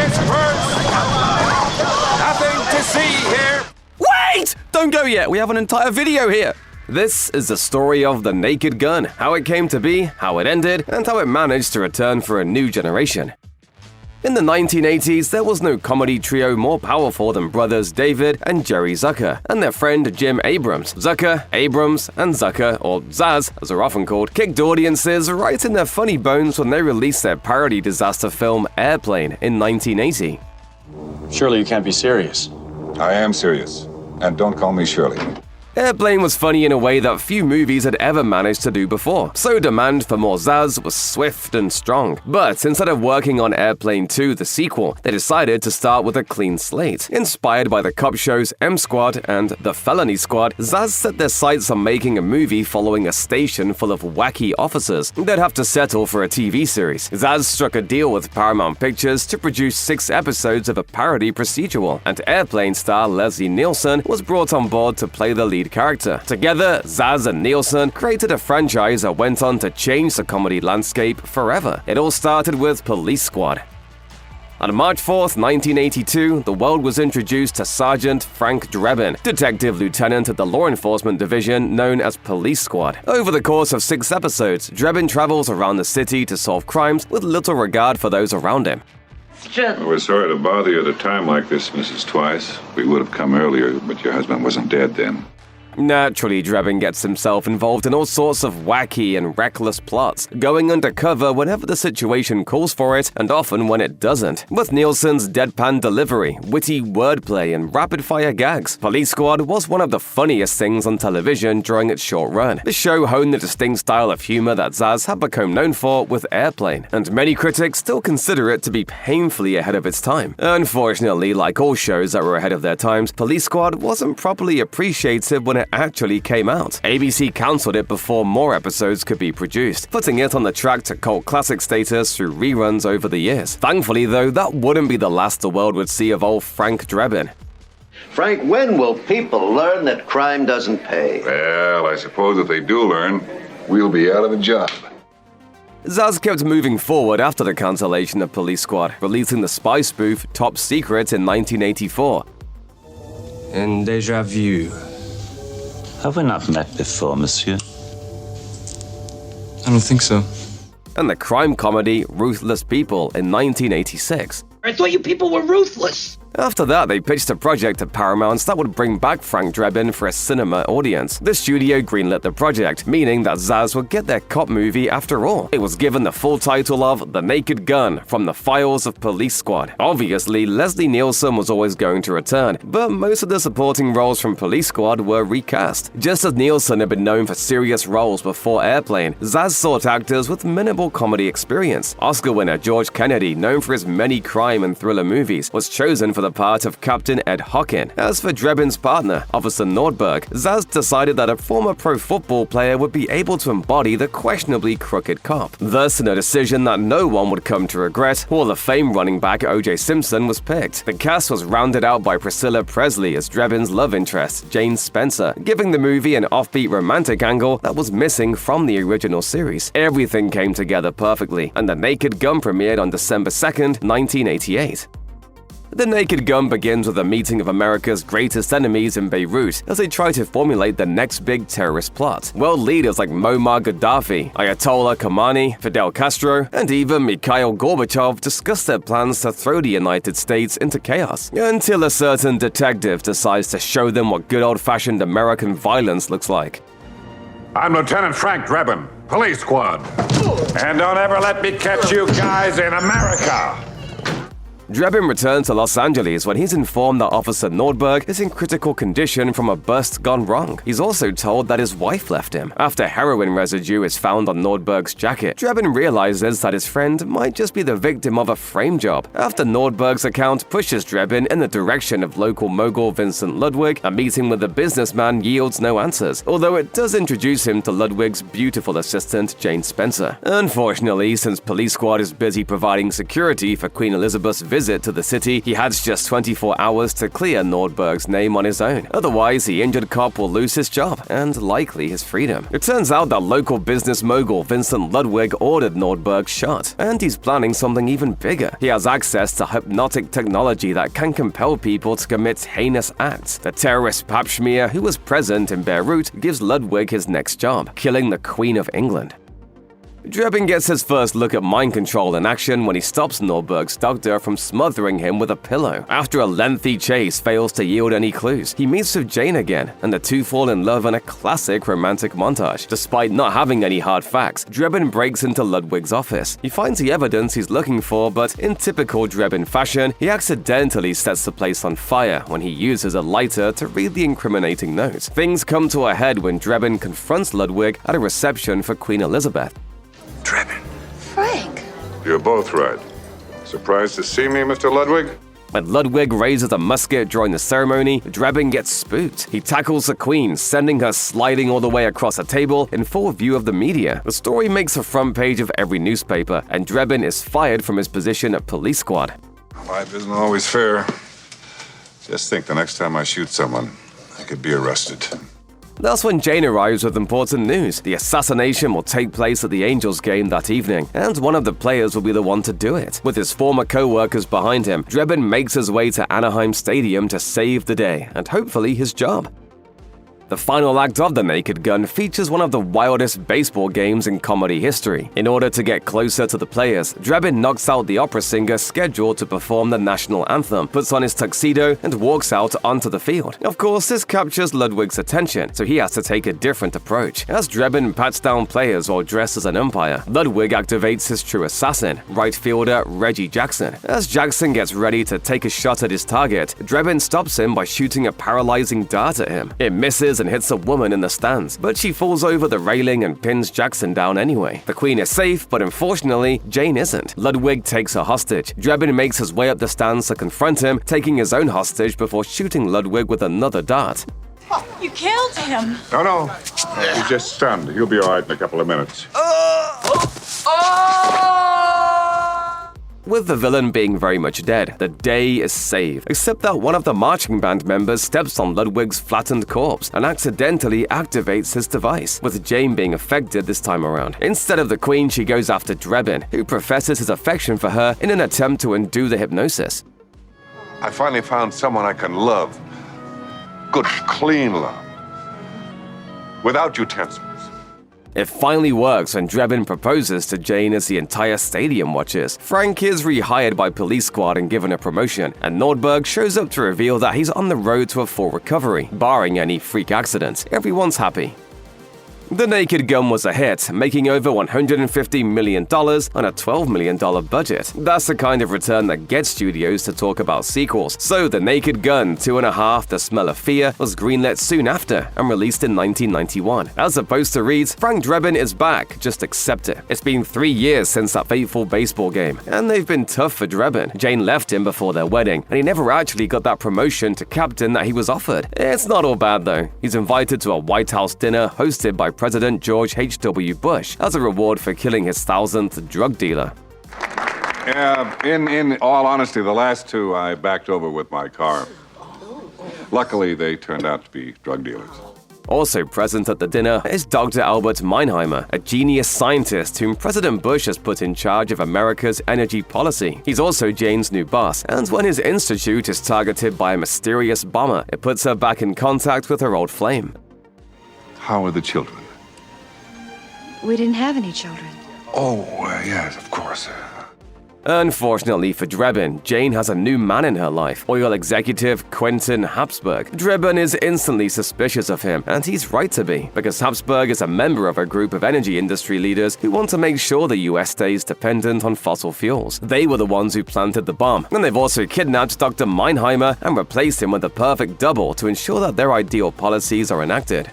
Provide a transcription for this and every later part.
disperse! Nothing to see here! Wait! Don't go yet, we have an entire video here! This is the story of The Naked Gun, how it came to be, how it ended, and how it managed to return for a new generation. In the 1980s, there was no comedy trio more powerful than brothers David and Jerry Zucker, and their friend Jim Abrams. Zucker, Abrams, and Zucker, or ZAZ as they're often called, kicked audiences right in their funny bones when they released their parody disaster film Airplane in 1980. Surely you can't be serious. I am serious. And don't call me Shirley. Airplane was funny in a way that few movies had ever managed to do before, so demand for more ZAZ was swift and strong. But instead of working on Airplane 2, the sequel, they decided to start with a clean slate. Inspired by the cop shows M Squad and The Felony Squad, ZAZ set their sights on making a movie following a station full of wacky officers. They'd have to settle for a TV series. ZAZ struck a deal with Paramount Pictures to produce 6 episodes of a parody procedural, and Airplane star Leslie Nielsen was brought on board to play the lead character. Together, ZAZ and Nielsen created a franchise that went on to change the comedy landscape forever. It all started with Police Squad. On March 4th, 1982, the world was introduced to Sergeant Frank Drebin, detective lieutenant at the law enforcement division known as Police Squad. Over the course of 6 episodes, Drebin travels around the city to solve crimes with little regard for those around him. We're sorry to bother you at a time like this, Mrs. Twice. We would have come earlier, but your husband wasn't dead then. Naturally, Drebin gets himself involved in all sorts of wacky and reckless plots, going undercover whenever the situation calls for it, and often when it doesn't. With Nielsen's deadpan delivery, witty wordplay, and rapid-fire gags, Police Squad was one of the funniest things on television during its short run. The show honed the distinct style of humor that ZAZ had become known for with Airplane, and many critics still consider it to be painfully ahead of its time. Unfortunately, like all shows that were ahead of their times, Police Squad wasn't properly appreciated when it actually came out. ABC cancelled it before more episodes could be produced, putting it on the track to cult classic status through reruns over the years. Thankfully, though, that wouldn't be the last the world would see of old Frank Drebin. Frank, when will people learn that crime doesn't pay? Well, I suppose if they do learn, we'll be out of a job. ZAZ kept moving forward after the cancellation of Police Squad, releasing the spy spoof Top Secret in 1984. And déjà vu. Have we not met before, monsieur? I don't think so. And the crime comedy Ruthless People in 1986. I thought you people were ruthless. After that, they pitched a project to Paramount that would bring back Frank Drebin for a cinema audience. The studio greenlit the project, meaning that ZAZ would get their cop movie after all. It was given the full title of The Naked Gun, from the Files of Police Squad. Obviously, Leslie Nielsen was always going to return, but most of the supporting roles from Police Squad were recast. Just as Nielsen had been known for serious roles before Airplane, ZAZ sought actors with minimal comedy experience. Oscar winner George Kennedy, known for his many crime and thriller movies, was chosen for the part of Captain Ed Hockin. As for Drebin's partner, Officer Nordberg, ZAZ decided that a former pro football player would be able to embody the questionably crooked cop. Thus, in a decision that no one would come to regret, Hall of Fame running back O.J. Simpson was picked. The cast was rounded out by Priscilla Presley as Drebin's love interest, Jane Spencer, giving the movie an offbeat romantic angle that was missing from the original series. Everything came together perfectly, and The Naked Gun premiered on December 2nd, 1988. The Naked Gun begins with a meeting of America's greatest enemies in Beirut as they try to formulate the next big terrorist plot. World leaders like Muammar Gaddafi, Ayatollah Khamenei, Fidel Castro, and even Mikhail Gorbachev discuss their plans to throw the United States into chaos, until a certain detective decides to show them what good old-fashioned American violence looks like. I'm Lieutenant Frank Drebin, Police Squad. And don't ever let me catch you guys in America. Drebin returns to Los Angeles when he's informed that Officer Nordberg is in critical condition from a bust gone wrong. He's also told that his wife left him. After heroin residue is found on Nordberg's jacket, Drebin realizes that his friend might just be the victim of a frame job. After Nordberg's account pushes Drebin in the direction of local mogul Vincent Ludwig, a meeting with the businessman yields no answers, although it does introduce him to Ludwig's beautiful assistant, Jane Spencer. Unfortunately, since Police Squad is busy providing security for Queen Elizabeth's visit visit to the city, he has just 24 hours to clear Nordberg's name on his own. Otherwise, the injured cop will lose his job and likely his freedom. It turns out that local business mogul Vincent Ludwig ordered Nordberg shot, and he's planning something even bigger. He has access to hypnotic technology that can compel people to commit heinous acts. The terrorist Pap Schmier, who was present in Beirut, gives Ludwig his next job, killing the Queen of England. Drebin gets his first look at mind control in action when he stops Nordberg's doctor from smothering him with a pillow. After a lengthy chase fails to yield any clues, he meets with Jane again, and the two fall in love in a classic romantic montage. Despite not having any hard facts, Drebin breaks into Ludwig's office. He finds the evidence he's looking for, but in typical Drebin fashion, he accidentally sets the place on fire when he uses a lighter to read the incriminating notes. Things come to a head when Drebin confronts Ludwig at a reception for Queen Elizabeth. Drebin. Frank! You're both right. Surprised to see me, Mr. Ludwig? When Ludwig raises a musket during the ceremony, Drebin gets spooked. He tackles the queen, sending her sliding all the way across a table in full view of the media. The story makes the front page of every newspaper, and Drebin is fired from his position at police squad. Life isn't always fair. Just think the next time I shoot someone, I could be arrested. That's when Jane arrives with important news. The assassination will take place at the Angels game that evening, and one of the players will be the one to do it. With his former co-workers behind him, Drebin makes his way to Anaheim Stadium to save the day, and hopefully his job. The final act of The Naked Gun features one of the wildest baseball games in comedy history. In order to get closer to the players, Drebin knocks out the opera singer scheduled to perform the national anthem, puts on his tuxedo, and walks out onto the field. Of course, this captures Ludwig's attention, so he has to take a different approach. As Drebin pats down players while dressed as an umpire, Ludwig activates his true assassin, right fielder Reggie Jackson. As Jackson gets ready to take a shot at his target, Drebin stops him by shooting a paralyzing dart at him. It misses and hits a woman in the stands, but she falls over the railing and pins Jackson down anyway. The queen is safe, but unfortunately, Jane isn't. Ludwig takes her hostage. Drebin makes his way up the stands to confront him, taking his own hostage before shooting Ludwig with another dart. You killed him! No. He's just stunned. He'll be all right in a couple of minutes. With the villain being very much dead, the day is saved, except that one of the marching band members steps on Ludwig's flattened corpse and accidentally activates his device, with Jane being affected this time around. Instead of the queen, she goes after Drebin, who professes his affection for her in an attempt to undo the hypnosis. I finally found someone I can love. Good, clean love. Without utensils. It finally works when Drebin proposes to Jane as the entire stadium watches. Frank is rehired by police squad and given a promotion, and Nordberg shows up to reveal that he's on the road to a full recovery. Barring any freak accidents, everyone's happy. The Naked Gun was a hit, making over $150 million on a $12 million budget. That's the kind of return that gets studios to talk about sequels. So The Naked Gun 2.5 The Smell of Fear was greenlit soon after and released in 1991. As the poster reads, Frank Drebin is back, just accept it. It's been 3 years since that fateful baseball game, and they've been tough for Drebin. Jane left him before their wedding, and he never actually got that promotion to captain that he was offered. It's not all bad though. He's invited to a White House dinner hosted by President George H.W. Bush as a reward for killing his 1,000th drug dealer. Yeah, in all honesty, the last two I backed over with my car. Luckily, they turned out to be drug dealers. Also present at the dinner is Dr. Albert Meinheimer, a genius scientist whom President Bush has put in charge of America's energy policy. He's also Jane's new boss, and when his institute is targeted by a mysterious bomber, it puts her back in contact with her old flame. How are the children? We didn't have any children. Oh, yes, of course. Unfortunately for Drebin, Jane has a new man in her life, oil executive Quentin Habsburg. Drebin is instantly suspicious of him, and he's right to be, because Habsburg is a member of a group of energy industry leaders who want to make sure the US stays dependent on fossil fuels. They were the ones who planted the bomb, and they've also kidnapped Dr. Meinheimer and replaced him with a perfect double to ensure that their ideal policies are enacted.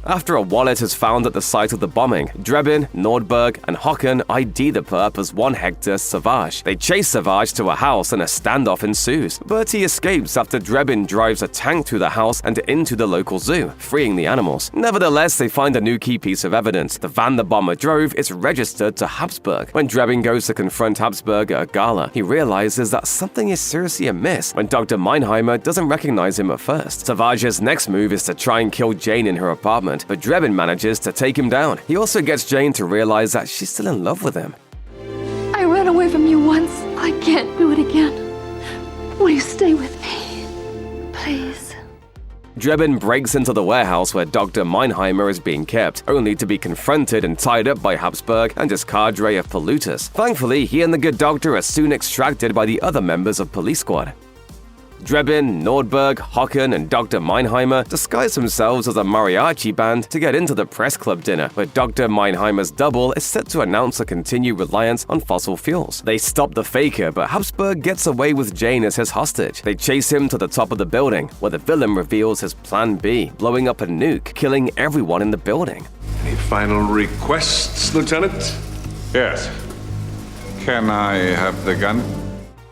After a wallet is found at the site of the bombing, Drebin, Nordberg, and Hocken ID the perp as one Hector Savage. They chase Savage to a house and a standoff ensues, but he escapes after Drebin drives a tank through the house and into the local zoo, freeing the animals. Nevertheless, they find a new key piece of evidence. The van the bomber drove is registered to Habsburg. When Drebin goes to confront Habsburg at a gala, he realizes that something is seriously amiss when Dr. Meinheimer doesn't recognize him at first. Savage's next move is to try and kill Jane in her apartment, but Drebin manages to take him down. He also gets Jane to realize that she's still in love with him. I ran away from you once. I can't do it again. Will you stay with me? Please. Drebin breaks into the warehouse where Dr. Meinheimer is being kept, only to be confronted and tied up by Habsburg and his cadre of polluters. Thankfully, he and the good doctor are soon extracted by the other members of Police Squad. Drebin, Nordberg, Hocken, and Dr. Meinheimer disguise themselves as a mariachi band to get into the press club dinner, where Dr. Meinheimer's double is set to announce a continued reliance on fossil fuels. They stop the faker, but Habsburg gets away with Jane as his hostage. They chase him to the top of the building, where the villain reveals his plan B, blowing up a nuke, killing everyone in the building. Any final requests, Lieutenant? Yes. Can I have the gun?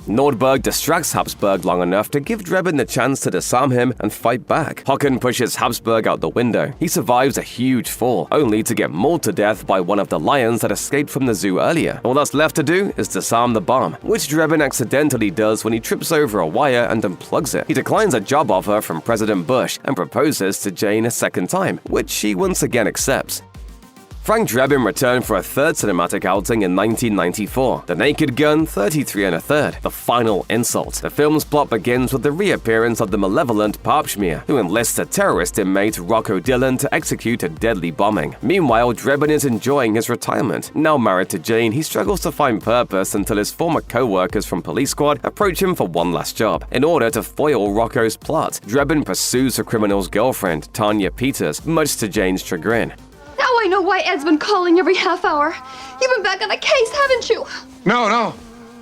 Nordberg distracts Habsburg long enough to give Drebin the chance to disarm him and fight back. Hocken pushes Habsburg out the window. He survives a huge fall, only to get mauled to death by one of the lions that escaped from the zoo earlier. All that's left to do is disarm the bomb, which Drebin accidentally does when he trips over a wire and unplugs it. He declines a job offer from President Bush and proposes to Jane a second time, which she once again accepts. Frank Drebin returned for a third cinematic outing in 1994, The Naked Gun 33 1/3, The Final Insult. The film's plot begins with the reappearance of the malevolent Papschmier, who enlists a terrorist inmate Rocco Dillon to execute a deadly bombing. Meanwhile, Drebin is enjoying his retirement. Now married to Jane, he struggles to find purpose until his former co-workers from Police Squad approach him for one last job. In order to foil Rocco's plot, Drebin pursues the criminal's girlfriend, Tanya Peters, much to Jane's chagrin. Now I know why Ed's been calling every half hour. You've been back on the case, haven't you? No.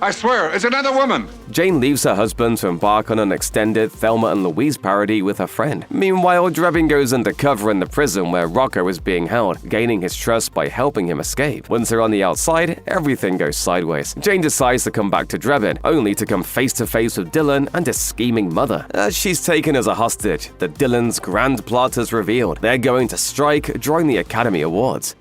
I swear, it's another woman. Jane leaves her husband to embark on an extended Thelma and Louise parody with her friend. Meanwhile, Drebin goes undercover in the prison where Rocco is being held, gaining his trust by helping him escape. Once they're on the outside, everything goes sideways. Jane decides to come back to Drebin, only to come face to face with Dillon and his scheming mother. As she's taken as a hostage, the Dillon's grand plot is revealed. They're going to strike during the Academy Awards.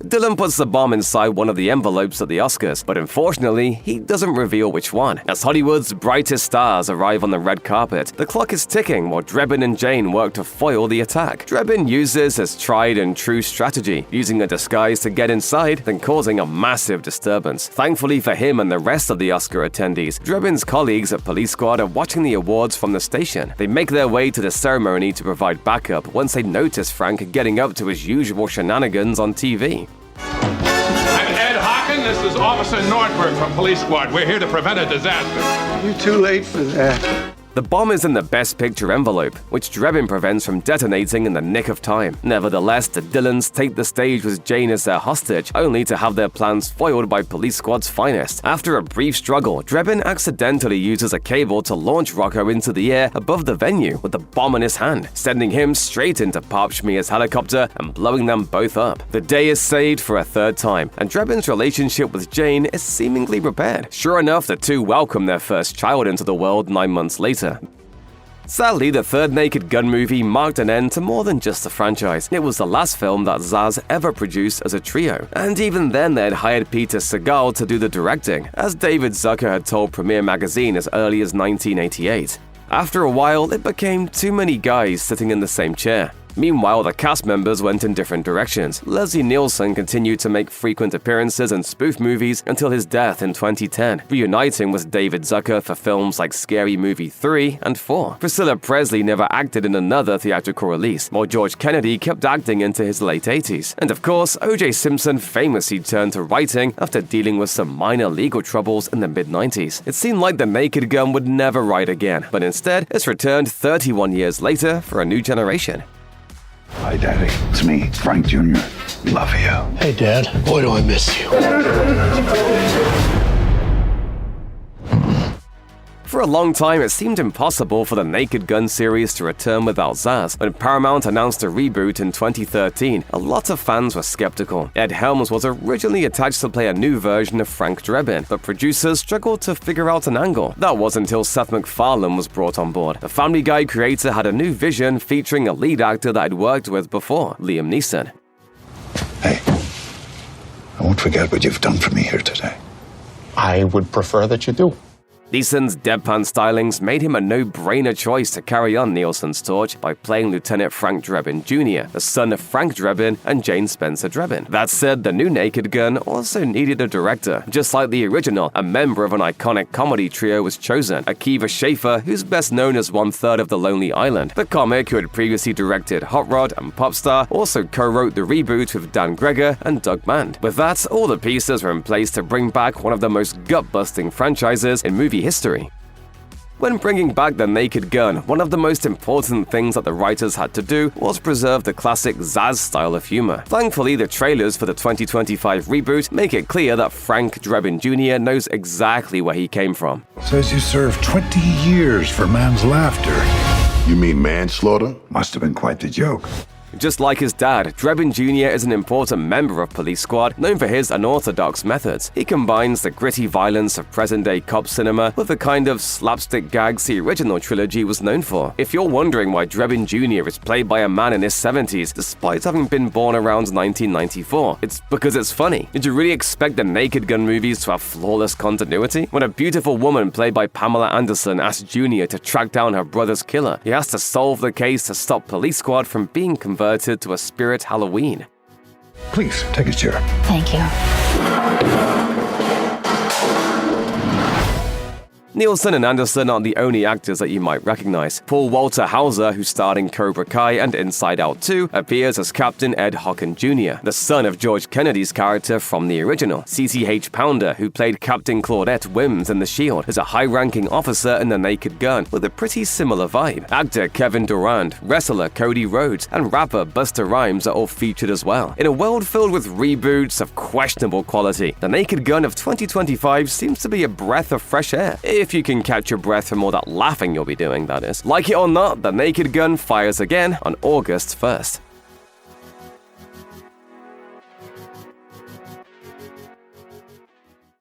Dillon puts the bomb inside one of the envelopes at the Oscars, but unfortunately, he doesn't reveal which one. As Hollywood's brightest stars arrive on the red carpet, the clock is ticking while Drebin and Jane work to foil the attack. Drebin uses his tried and true strategy, using a disguise to get inside, then causing a massive disturbance. Thankfully for him and the rest of the Oscar attendees, Drebin's colleagues at Police Squad are watching the awards from the station. They make their way to the ceremony to provide backup once they notice Frank getting up to his usual shenanigans on TV. This is Officer Nordberg from Police Squad. We're here to prevent a disaster. You're too late for that. The bomb is in the Best Picture envelope, which Drebin prevents from detonating in the nick of time. Nevertheless, the Dillons take the stage with Jane as their hostage, only to have their plans foiled by Police Squad's finest. After a brief struggle, Drebin accidentally uses a cable to launch Rocco into the air above the venue with the bomb in his hand, sending him straight into Papschmier's helicopter and blowing them both up. The day is saved for a third time, and Drebin's relationship with Jane is seemingly repaired. Sure enough, the two welcome their first child into the world 9 months later. Sadly, the third Naked Gun movie marked an end to more than just the franchise. It was the last film that ZAZ ever produced as a trio, and even then they had hired Peter Segal to do the directing, as David Zucker had told Premiere Magazine as early as 1988. After a while, it became too many guys sitting in the same chair. Meanwhile, the cast members went in different directions. Leslie Nielsen continued to make frequent appearances in spoof movies until his death in 2010, reuniting with David Zucker for films like Scary Movie 3 and 4. Priscilla Presley never acted in another theatrical release, while George Kennedy kept acting into his late 80s. And of course, O.J. Simpson famously turned to writing after dealing with some minor legal troubles in the mid-90s. It seemed like The Naked Gun would never write again, but instead, it's returned 31 years later for a new generation. Hi, Daddy. It's me, Frank Jr. Love you. Hey, Dad. Boy, do I miss you. For a long time, it seemed impossible for the Naked Gun series to return without Zaz. When Paramount announced a reboot in 2013, a lot of fans were skeptical. Ed Helms was originally attached to play a new version of Frank Drebin, but producers struggled to figure out an angle. That was until Seth MacFarlane was brought on board. The Family Guy creator had a new vision featuring a lead actor that I'd worked with before, Liam Neeson. Hey, I won't forget what you've done for me here today. I would prefer that you do. Neeson's deadpan stylings made him a no-brainer choice to carry on Nielsen's torch by playing Lieutenant Frank Drebin Jr., the son of Frank Drebin and Jane Spencer Drebin. That said, the new Naked Gun also needed a director. Just like the original, a member of an iconic comedy trio was chosen, Akiva Schaffer, who's best known as one-third of The Lonely Island. The comic, who had previously directed Hot Rod and Popstar, also co-wrote the reboot with Dan Greger and Doug Mand. With that, all the pieces were in place to bring back one of the most gut-busting franchises in movie history. When bringing back the Naked Gun, one of the most important things that the writers had to do was preserve the classic ZAZ style of humor. Thankfully, the trailers for the 2025 reboot make it clear that Frank Drebin Jr. knows exactly where he came from. Says you served 20 years for man's laughter. You mean manslaughter? Must have been quite the joke. Just like his dad, Drebin Jr. is an important member of Police Squad, known for his unorthodox methods. He combines the gritty violence of present-day cop cinema with the kind of slapstick gags the original trilogy was known for. If you're wondering why Drebin Jr. is played by a man in his 70s, despite having been born around 1994, it's because it's funny. Did you really expect the Naked Gun movies to have flawless continuity? When a beautiful woman played by Pamela Anderson asks Jr. to track down her brother's killer, he has to solve the case to stop Police Squad from being converted to a spirit Halloween. Please, take a chair. Thank you. Nielsen and Anderson aren't the only actors that you might recognize. Paul Walter Hauser, who starred in Cobra Kai and Inside Out 2, appears as Captain Ed Hocken Jr., the son of George Kennedy's character from the original. CCH Pounder, who played Captain Claudette Wims in The Shield, is a high-ranking officer in The Naked Gun with a pretty similar vibe. Actor Kevin Durand, wrestler Cody Rhodes, and rapper Busta Rhymes are all featured as well. In a world filled with reboots of questionable quality, The Naked Gun of 2025 seems to be a breath of fresh air. If you can catch your breath from all that laughing you'll be doing, that is. Like it or not, The Naked Gun fires again on August 1st.